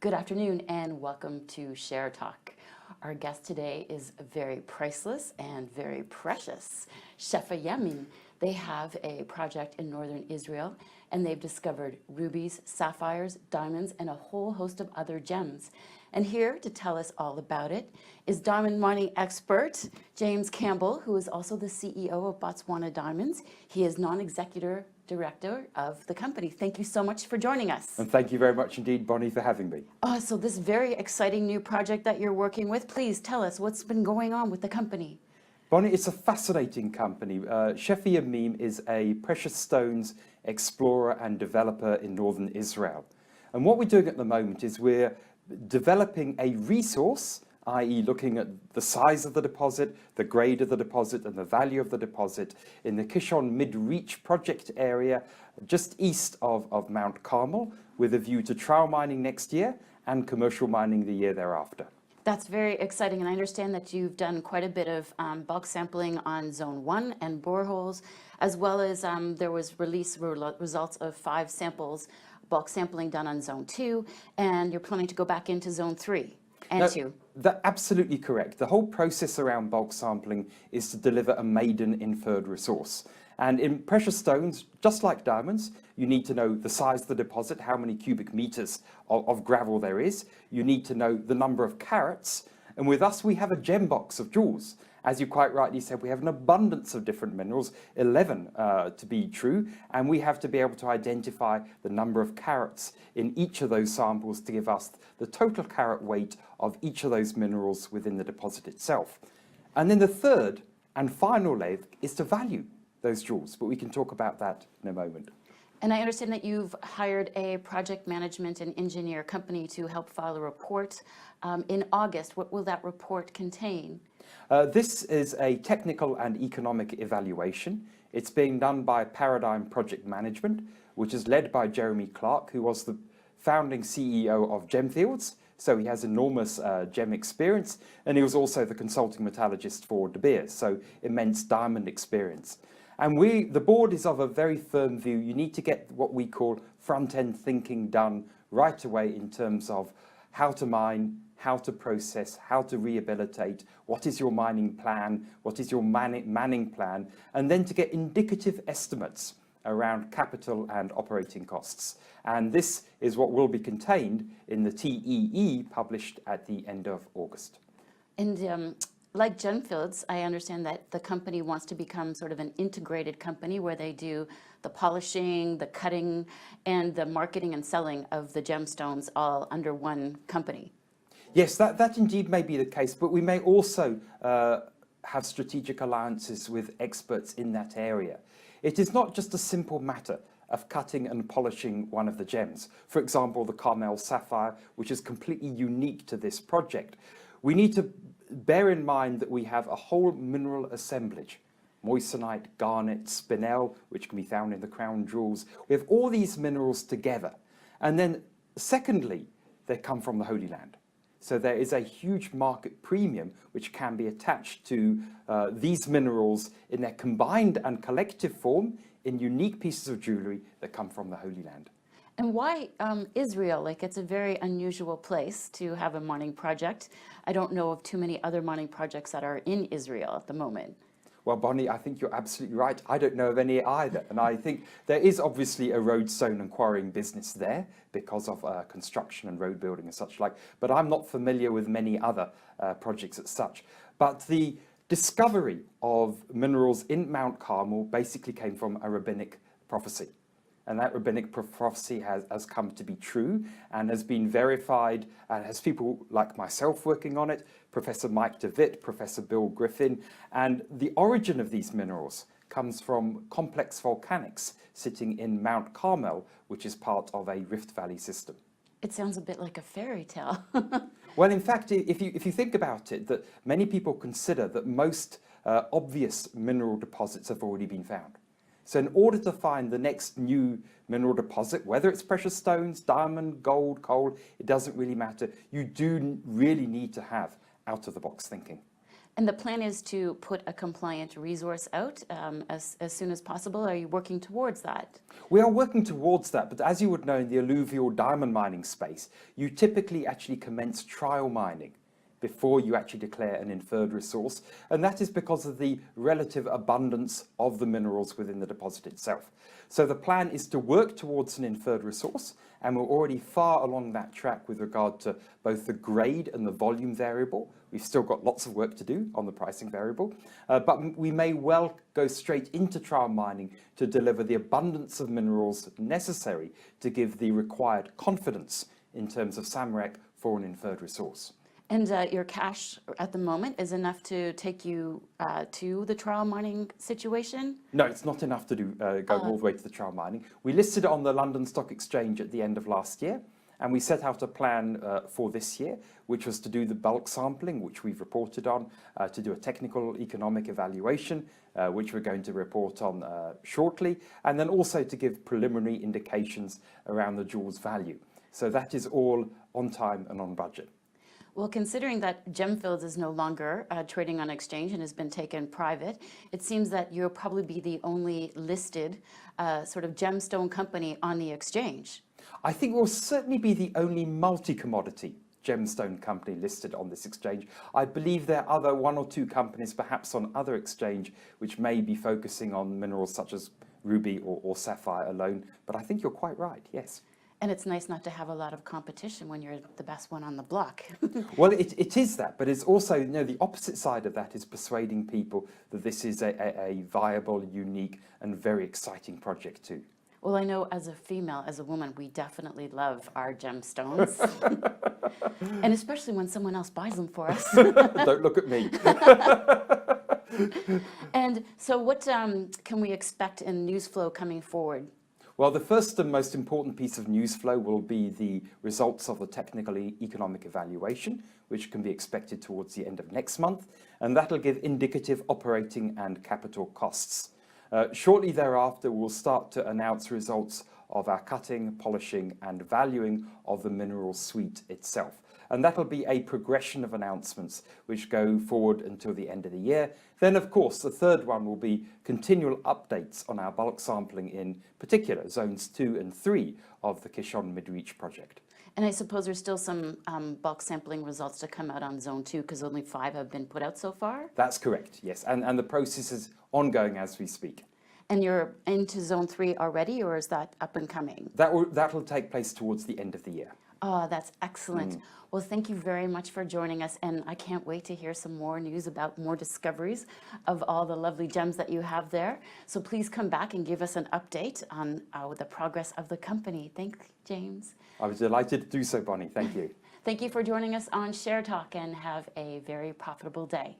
Good afternoon and welcome to Share Talk. Our guest today is very priceless and very precious. Shefa Yamim. They have a project in northern Israel and they've discovered rubies, sapphires, diamonds, and a whole host of other gems. And here to tell us all about it is diamond mining expert James Campbell, who is also the CEO of Botswana Diamonds. He is non-executive director of the company. Thank you so much for joining us. And thank you very much indeed, Bonnie, for having me. So this very exciting new project that you're working with, please tell us what's been going on with the company. Bonnie, it's a fascinating company. Shefa Yamim is a precious stones explorer and developer in northern Israel. And what we're doing at the moment is we're developing a resource, i.e. looking at the size of the deposit, the grade of the deposit and the value of the deposit in the Kishon Mid-Reach project area just east of Mount Carmel, with a view to trial mining next year and commercial mining the year thereafter. That's very exciting, and I understand that you've done quite a bit of bulk sampling on Zone 1 and boreholes, as well as there was results of 5 samples, bulk sampling done on Zone 2, and you're planning to go back into Zone 3 and 2. That's absolutely correct. The whole process around bulk sampling is to deliver a maiden inferred resource. And in precious stones, just like diamonds, you need to know the size of the deposit, how many cubic meters of gravel there is. You need to know the number of carats. And with us, we have a gem box of jewels. As you quite rightly said, we have an abundance of different minerals, 11 to be true, and we have to be able to identify the number of carats in each of those samples to give us the total carat weight of each of those minerals within the deposit itself. And then the third and final leg is to value those jewels, but we can talk about that in a moment. And I understand that you've hired a project management and engineer company to help file a report in August. What will that report contain? This is a technical and economic evaluation. It's being done by Paradigm Project Management, which is led by Jeremy Clark, who was the founding CEO of Gemfields. So he has enormous gem experience, and he was also the consulting metallurgist for De Beers, so immense diamond experience. And the board is of a very firm view. You need to get what we call front-end thinking done right away in terms of how to mine, how to process, how to rehabilitate, what is your mining plan, what is your manning plan, and then to get indicative estimates around capital and operating costs. And this is what will be contained in the TEE published at the end of August. And like Gemfields, I understand that the company wants to become sort of an integrated company where they do the polishing, the cutting, and the marketing and selling of the gemstones all under one company. Yes, that indeed may be the case, but we may also have strategic alliances with experts in that area. It is not just a simple matter of cutting and polishing one of the gems. For example, the Carmel Sapphire, which is completely unique to this project. We need to bear in mind that we have a whole mineral assemblage, moissanite, garnet, spinel, which can be found in the crown jewels. We have all these minerals together. And then secondly, they come from the Holy Land. So there is a huge market premium which can be attached to these minerals in their combined and collective form in unique pieces of jewelry that come from the Holy Land. And why Israel? Like, it's a very unusual place to have a mining project. I don't know of too many other mining projects that are in Israel at the moment. Well, Bonnie, I think you're absolutely right. I don't know of any either. And I think there is obviously a roadstone and quarrying business there because of construction and road building and such like. But I'm not familiar with many other projects as such. But the discovery of minerals in Mount Carmel basically came from a rabbinic prophecy. And that rabbinic prophecy has come to be true and has been verified and has people like myself working on it, Professor Mike DeWitt, Professor Bill Griffin. And the origin of these minerals comes from complex volcanics sitting in Mount Carmel, which is part of a Rift Valley system. It sounds a bit like a fairy tale. Well, in fact, if you think about it, that many people consider that most obvious mineral deposits have already been found. So in order to find the next new mineral deposit, whether it's precious stones, diamond, gold, coal, it doesn't really matter. You do really need to have out-of-the-box thinking. And the plan is to put a compliant resource out as soon as possible. Are you working towards that? We are working towards that, but as you would know, in the alluvial diamond mining space, you typically actually commence trial mining before you actually declare an inferred resource, and that is because of the relative abundance of the minerals within the deposit itself. So the plan is to work towards an inferred resource, and we're already far along that track with regard to both the grade and the volume variable. We've still got lots of work to do on the pricing variable, but we may well go straight into trial mining to deliver the abundance of minerals necessary to give the required confidence in terms of SAMREC for an inferred resource. And your cash at the moment is enough to take you to the trial mining situation? No, it's not enough to go all the way to the trial mining. We listed it on the London Stock Exchange at the end of last year, and we set out a plan for this year, which was to do the bulk sampling, which we've reported on, to do a technical economic evaluation, which we're going to report on shortly, and then also to give preliminary indications around the jewel's value. So that is all on time and on budget. Well, considering that Gemfields is no longer trading on exchange and has been taken private, it seems that you'll probably be the only listed sort of gemstone company on the exchange. I think we'll certainly be the only multi-commodity gemstone company listed on this exchange. I believe there are other one or two companies perhaps on other exchange which may be focusing on minerals such as ruby or sapphire alone, but I think you're quite right, yes. And it's nice not to have a lot of competition when you're the best one on the block. Well, it is that, but it's also, you know, the opposite side of that is persuading people that this is a viable, unique, and very exciting project too. Well, I know as a female, as a woman, we definitely love our gemstones. And especially when someone else buys them for us. Don't look at me. And so what can we expect in Newsflow coming forward? Well, the first and most important piece of Newsflow will be the results of the technical economic evaluation, which can be expected towards the end of next month, and that'll give indicative operating and capital costs. Shortly thereafter, we'll start to announce results of our cutting, polishing, and valuing of the mineral suite itself. And that'll be a progression of announcements which go forward until the end of the year. Then, of course, the third one will be continual updates on our bulk sampling, in particular zones 2 and 3 of the Kishon Mid-Reach project. And I suppose there's still some bulk sampling results to come out on Zone 2 because only 5 have been put out so far? That's correct, yes. And the process is ongoing as we speak. And you're into Zone 3 already, or is that up and coming? That'll take place towards the end of the year. Oh, that's excellent. Well, thank you very much for joining us, and I can't wait to hear some more news about more discoveries of all the lovely gems that you have there. So please come back and give us an update on the progress of the company. Thanks, James. I was delighted to do so, Bonnie. Thank you. Thank you for joining us on Share Talk, and have a very profitable day.